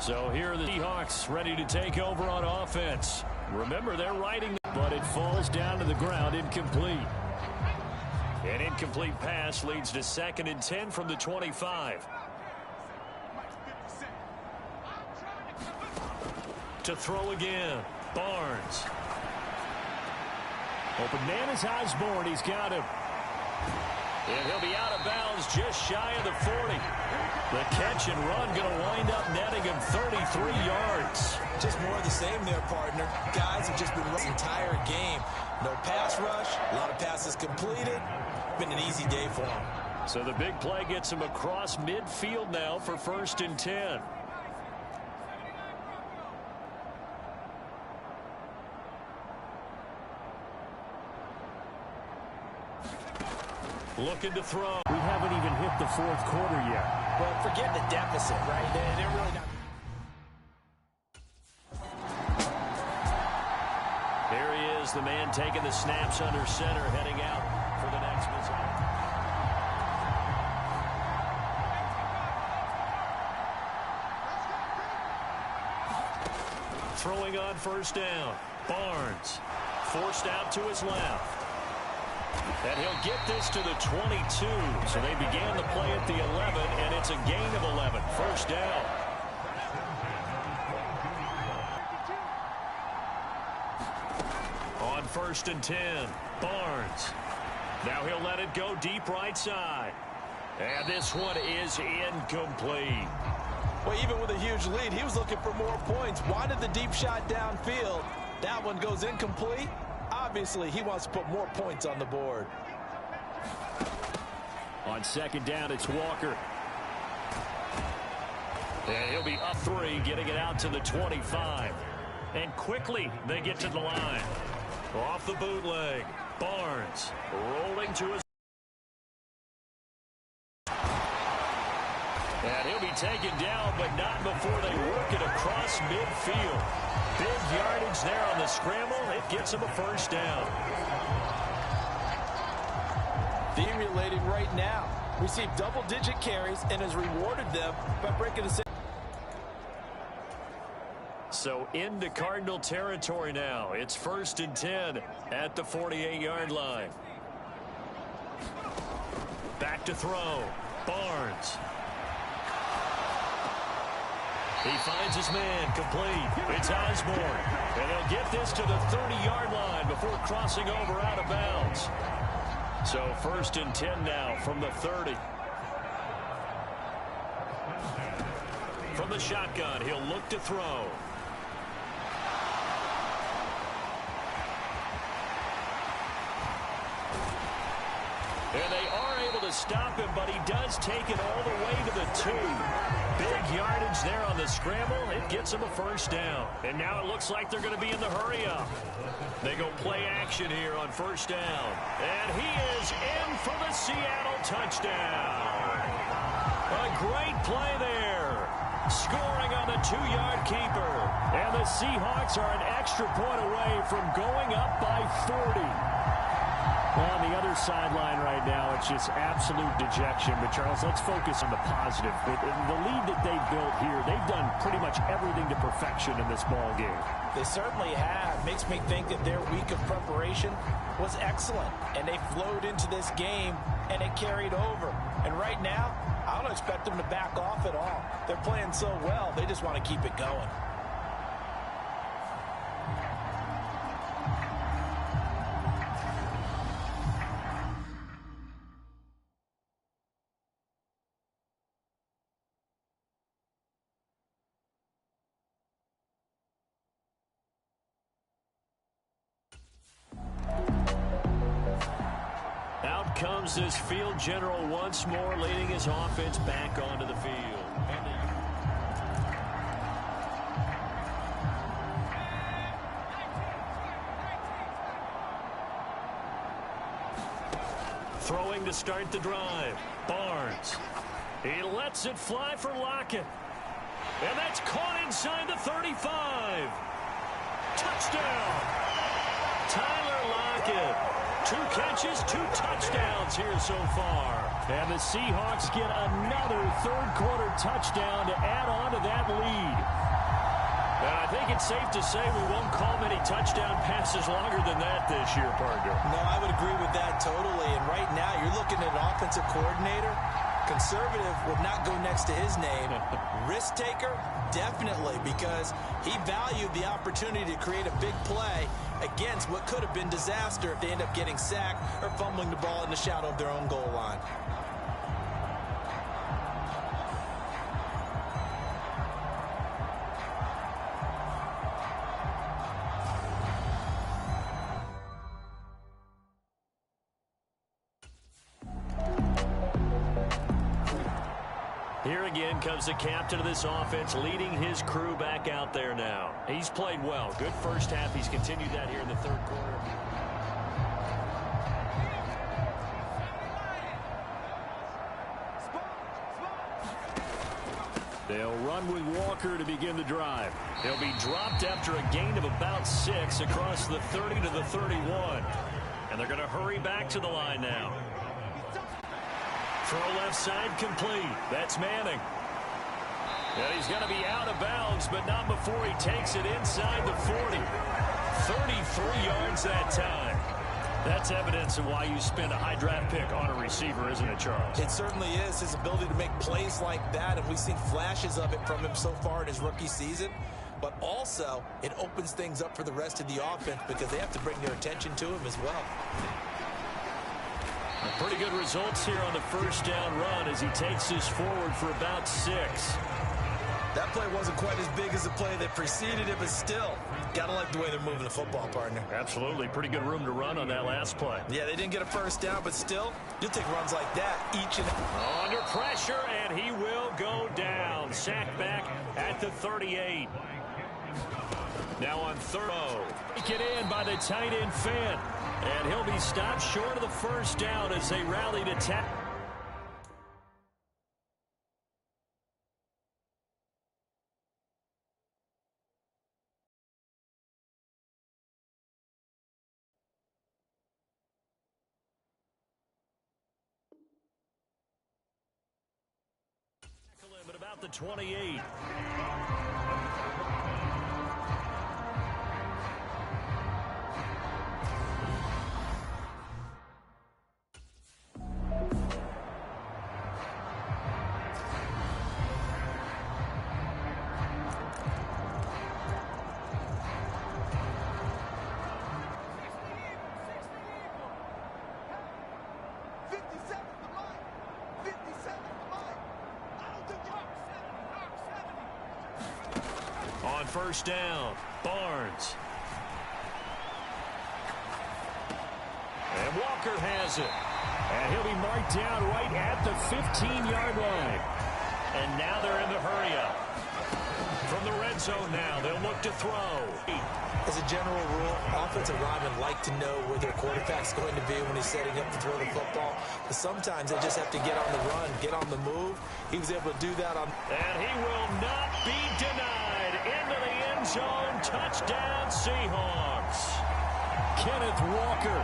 So here are the Seahawks ready to take over on offense. Remember, they're riding, but it falls down to the ground, incomplete. An incomplete pass leads to 2nd and 10 from the 25. To throw again, Barnes. Open man is Osborne. He's got him. And he'll be out of bounds just shy of the 40. The catch and run going to wind up netting him 33 yards. Just more of the same there, partner. Guys have just been running the entire game. No pass rush, a lot of passes completed. Been an easy day for him. So the big play gets him across midfield now for 1st and 10. Looking to throw. We haven't even hit the 4th quarter yet. Well, forget the deficit, right? They're really not. Here he is, the man taking the snaps under center, heading out for the next possession. Throwing on 1st down. Barnes forced out to his left. And he'll get this to the 22. So they began the play at the 11, and it's a gain of 11. 1st down. On 1st and 10, Barnes. Now he'll let it go deep right side. And this one is incomplete. Well, even with a huge lead, he was looking for more points. Wanted the deep shot downfield. That one goes incomplete. Obviously, he wants to put more points on the board. On 2nd down, it's Walker. And he'll be up 3, getting it out to the 25. And quickly, they get to the line. Off the bootleg, Barnes rolling to his. And he'll be taken down, but not before they work it across midfield. Big yardage there on the scramble. It gets him a 1st down. Emulating right now. Received double-digit carries and has rewarded them by breaking a. So into Cardinal territory now. It's 1st and 10 at the 48-yard line. Back to throw. Barnes. He finds his man complete. It's Osborne. And they'll get this to the 30-yard line before crossing over out of bounds. So 1st and 10 now from the 30. From the shotgun, he'll look to throw. And they are able to stop him, but he does take it all the way to the 2. Big yardage there on the scramble. It gets him a 1st down. And now it looks like they're going to be in the hurry-up. They go play action here on 1st down. And he is in for the Seattle touchdown. A great play there. Scoring on the 2-yard keeper. And the Seahawks are an extra point away from going up by 40. Well, on the other sideline right now, it's just absolute dejection. But, Charles, let's focus on the positive. With the lead that they've built here, they've done pretty much everything to perfection in this ball game. They certainly have. Makes me think that their week of preparation was excellent. And they flowed into this game, and it carried over. And right now, I don't expect them to back off at all. They're playing so well, they just want to keep it going. Out comes this field general once more, leading his offense back onto the field. Throwing to start the drive. Barnes. He lets it fly for Lockett. And that's caught inside the 35. Touchdown. Tyler Lockett. 2 catches, 2 touchdowns here so far. And the Seahawks get another third-quarter touchdown to add on to that lead. it's safe to say we won't call many touchdown passes longer than that this year, partner. No, I would agree with that totally. And right now, you're looking at an offensive coordinator. Conservative would not go next to his name. Risk taker, definitely, because he valued the opportunity to create a big play against what could have been disaster if they end up getting sacked or fumbling the ball in the shadow of their own goal line. Here again comes the captain of this offense, leading his crew back out there now. He's played well. Good first half. He's continued that here in the third quarter. They'll run with Walker to begin the drive. He'll be dropped after a gain of about 6 across the 30 to the 31. And they're going to hurry back to the line now. Throw left side complete. That's Manning. And he's going to be out of bounds, but not before he takes it inside the 40. 33 yards that time. That's evidence of why you spend a high draft pick on a receiver, isn't it, Charles? It certainly is. His ability to make plays like that, and we've seen flashes of it from him so far in his rookie season. But also, it opens things up for the rest of the offense because they have to bring their attention to him as well. Pretty good results here on the first down run as he takes this forward for about 6. That play wasn't quite as big as the play that preceded it, but still, gotta like the way they're moving the football, partner. Absolutely. Pretty good room to run on that last play. Yeah, they didn't get a first down, but still, you'll take runs like that each and... Under pressure, and he will go down. Sacked back at the 38. Now on third. Taken in by the tight end Finn. And he'll be stopped short of the first down as they rally to tackle. At about the 28. On first down, Barnes. And Walker has it. And he'll be marked down right at the 15-yard line. And now they're in the hurry-up. From the red zone now, they'll look to throw. As a general rule, offensive linemen like to know where their quarterback's going to be when he's setting up to throw the football. But sometimes they just have to get on the run, get on the move. He was able to do that on... And he will not be denied. Into the end zone. Touchdown, Seahawks. Kenneth Walker,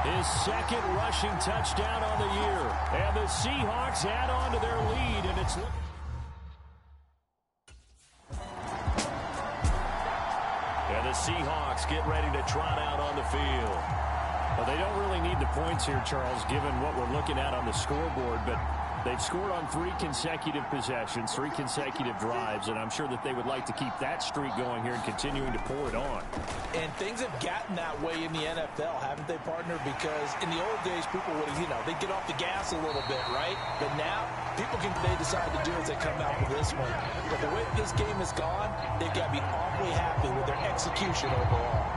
his second rushing touchdown on the year. And the Seahawks add on to their lead, and it's... And the Seahawks get ready to trot out on the field. Well, they don't really need the points here, Charles, given what we're looking at on the scoreboard, but they've scored on 3 consecutive possessions, 3 consecutive drives, and I'm sure that they would like to keep that streak going here and continuing to pour it on. And things have gotten that way in the NFL, haven't they, partner? Because in the old days, people would, they'd get off the gas a little bit, right? But now, they decide to do as they come out with this one. But the way this game has gone, they've got to be awfully happy with their execution overall.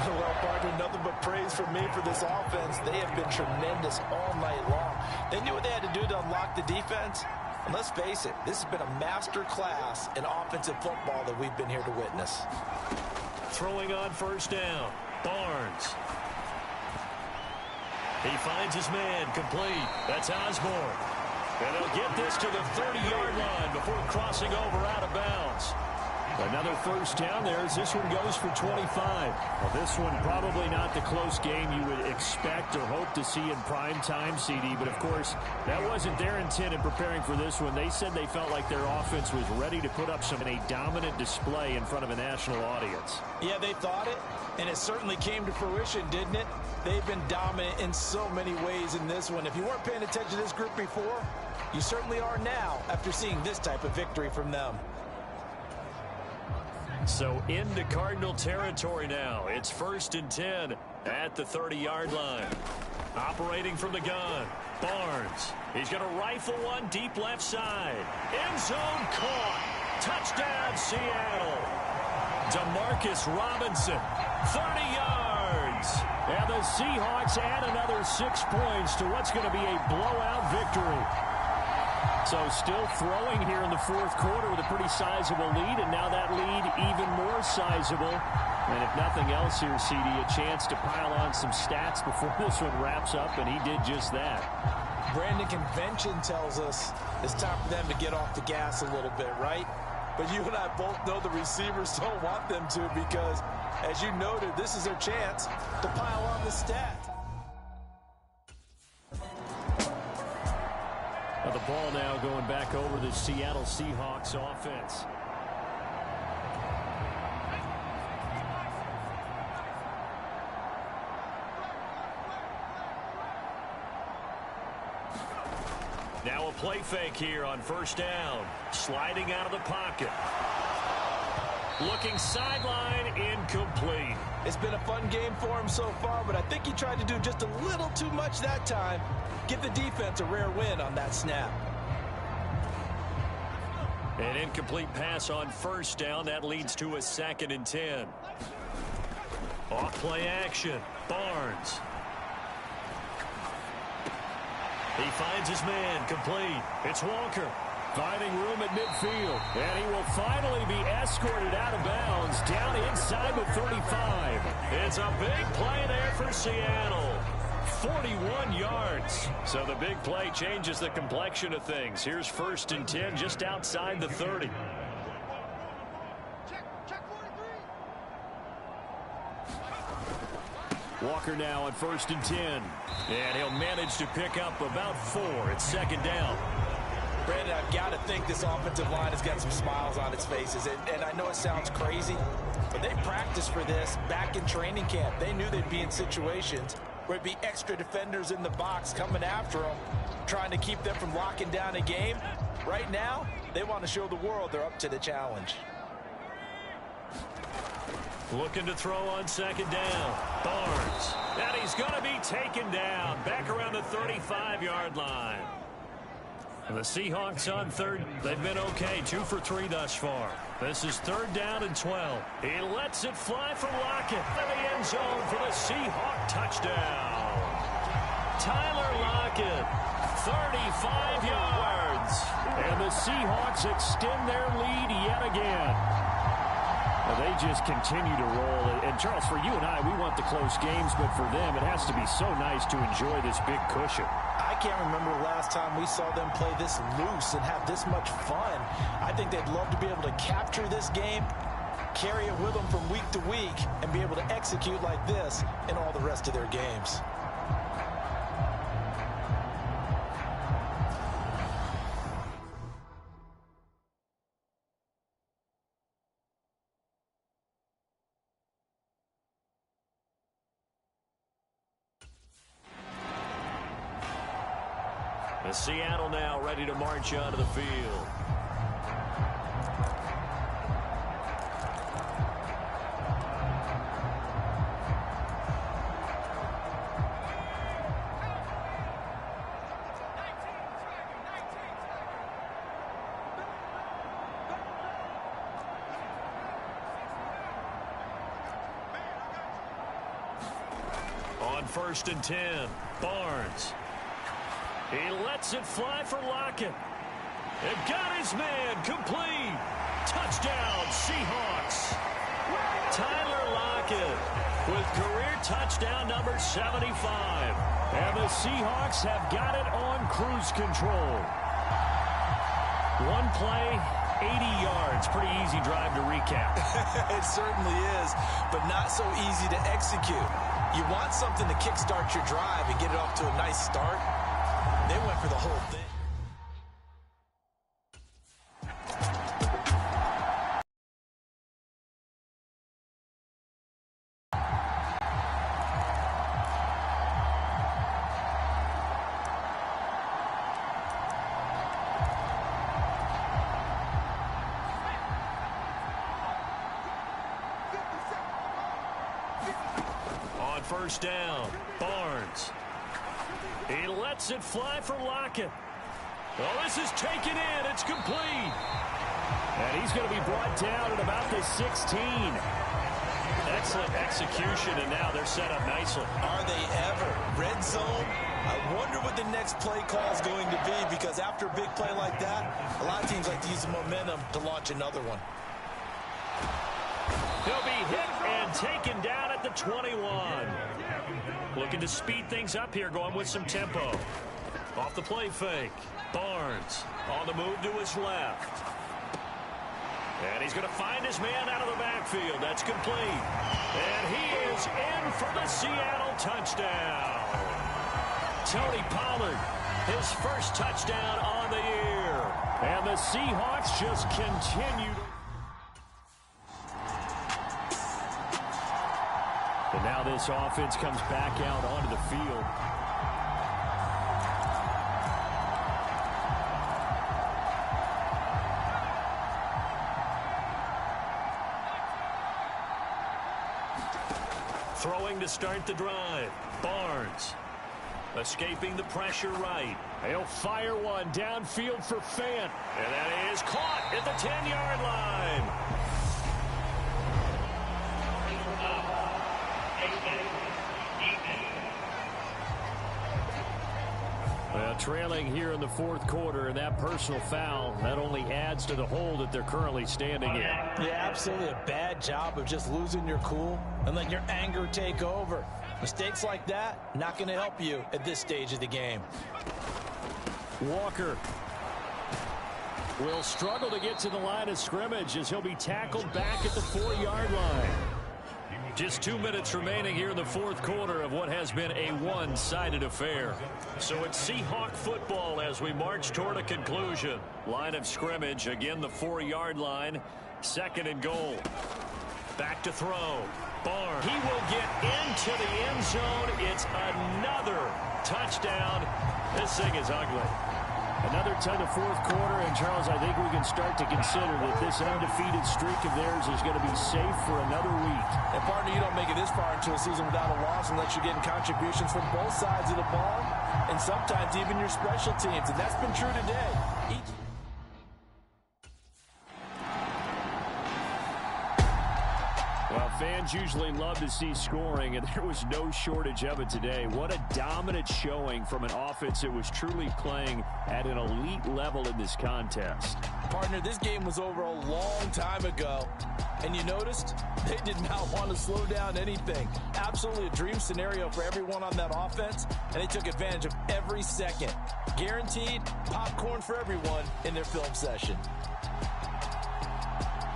Well, partner, nothing but praise from me for this offense. They have been tremendous all night long. They knew what they had to do to unlock the defense. And let's face it, this has been a master class in offensive football that we've been here to witness. Throwing on first down, Barnes. He finds his man complete. That's Osborne. And they'll get this to the 30-yard line before crossing over out of bounds. Another first down there as this one goes for 25. Well, this one probably not the close game you would expect or hope to see in prime time, CD. But, of course, that wasn't their intent in preparing for this one. They said they felt like their offense was ready to put up a dominant display in front of a national audience. Yeah, they thought it, and it certainly came to fruition, didn't it? They've been dominant in so many ways in this one. If you weren't paying attention to this group before, you certainly are now after seeing this type of victory from them. So into Cardinal territory now. It's 1st and 10 at the 30-yard line. Operating from the gun, Barnes. He's going to rifle one deep left side. End zone caught. Touchdown, Seattle. Demarcus Robinson, 30 yards. And the Seahawks add another 6 points to what's going to be a blowout victory. So still throwing here in the fourth quarter with a pretty sizable lead, and now that lead even more sizable. And if nothing else here, CD, a chance to pile on some stats before this one wraps up, and he did just that. Brandon, convention tells us it's time for them to get off the gas a little bit, right? But you and I both know the receivers don't want them to because, as you noted, this is their chance to pile on the stat. Now the ball now going back over the Seattle Seahawks offense. Now a play fake here on first down. Sliding out of the pocket. Looking sideline, incomplete. It's been a fun game for him so far, but I think he tried to do just a little too much that time. Give the defense a rare win on that snap. An incomplete pass on first down. That leads to a 2nd and 10. Off play action. Barnes. He finds his man, complete. It's Walker. Finding room at midfield. And he will finally be escorted out of bounds down inside the 35. It's a big play there for Seattle. 41 yards. So the big play changes the complexion of things. Here's 1st and 10 just outside the 30. Walker now on 1st and 10. And he'll manage to pick up about 4. It's 2nd down. Brandon, I've got to think this offensive line has got some smiles on its faces. And I know it sounds crazy, but they practiced for this back in training camp. They knew they'd be in situations where it'd be extra defenders in the box coming after them, trying to keep them from locking down a game. Right now, they want to show the world they're up to the challenge. Looking to throw on 2nd down. Barnes. And he's going to be taken down back around the 35-yard line. And the Seahawks on 3rd. They've been okay. 2 for 3 thus far. This is 3rd down and 12. He lets it fly for Lockett. In the end zone for the Seahawk touchdown. Tyler Lockett, 35 yards. And the Seahawks extend their lead yet again. Well, they just continue to roll. And, Charles, for you and I, we want the close games, but for them, it has to be so nice to enjoy this big cushion. I can't remember the last time we saw them play this loose and have this much fun. I think they'd love to be able to capture this game, carry it with them from week to week, and be able to execute like this in all the rest of their games. Seattle now ready to march onto the field. On 1st and 10, Barnes. He lets it fly for Lockett. And got his man, complete. Touchdown, Seahawks. Tyler Lockett with career touchdown number 75. And the Seahawks have got it on cruise control. One play, 80 yards. Pretty easy drive to recap. It certainly is, but not so easy to execute. You want something to kickstart your drive and get it off to a nice start. They went for the whole thing. First down, Barnes. He lets it fly for Lockett. Well, this is taken in. It's complete. And he's going to be brought down at about the 16. Excellent execution, and now they're set up nicely. Are they ever? Red zone? I wonder what the next play call is going to be, because after a big play like that, a lot of teams like to use the momentum to launch another one. He'll be hit and taken down at the 21. Looking to speed things up here, going with some tempo. Off the play fake. Barnes on the move to his left. And he's going to find his man out of the backfield. That's complete. And he is in for the Seattle touchdown. Tony Pollard, his first touchdown on the year. And the Seahawks just continue to... And now this offense comes back out onto the field. Throwing to start the drive. Barnes escaping the pressure right. He'll fire one downfield for Fant. And that is caught at the 10-yard line. Well, trailing here in the fourth quarter, and that personal foul, that only adds to the hole that they're currently standing in. Yeah, absolutely a bad job of just losing your cool and letting your anger take over. Mistakes like that, not going to help you at this stage of the game. Walker will struggle to get to the line of scrimmage as he'll be tackled back at the 4-yard line. Just 2 minutes remaining here in the fourth quarter of what has been a one-sided affair. So it's Seahawk football as we march toward a conclusion. Line of scrimmage, again the 4-yard line. Second and goal. Back to throw. Barnes. He will get into the end zone. It's another touchdown. This thing is ugly. Another ton of fourth quarter, and Charles, I think we can start to consider that this undefeated streak of theirs is going to be safe for another week. And partner, you don't make it this far into a season without a loss unless you're getting contributions from both sides of the ball, and sometimes even your special teams, and that's been true today. Well, fans usually love to see scoring, and there was no shortage of it today. What a dominant showing from an offense that was truly playing at an elite level in this contest. Partner, this game was over a long time ago, and you noticed they did not want to slow down anything. Absolutely a dream scenario for everyone on that offense, and they took advantage of every second. Guaranteed popcorn for everyone in their film session.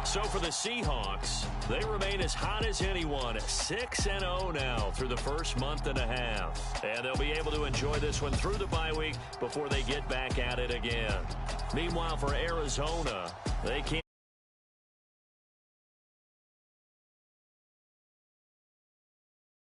So for the Seahawks, they remain as hot as anyone, 6-0 now through the first month and a half. And they'll be able to enjoy this one through the bye week before they get back at it again. Meanwhile, for Arizona, they can't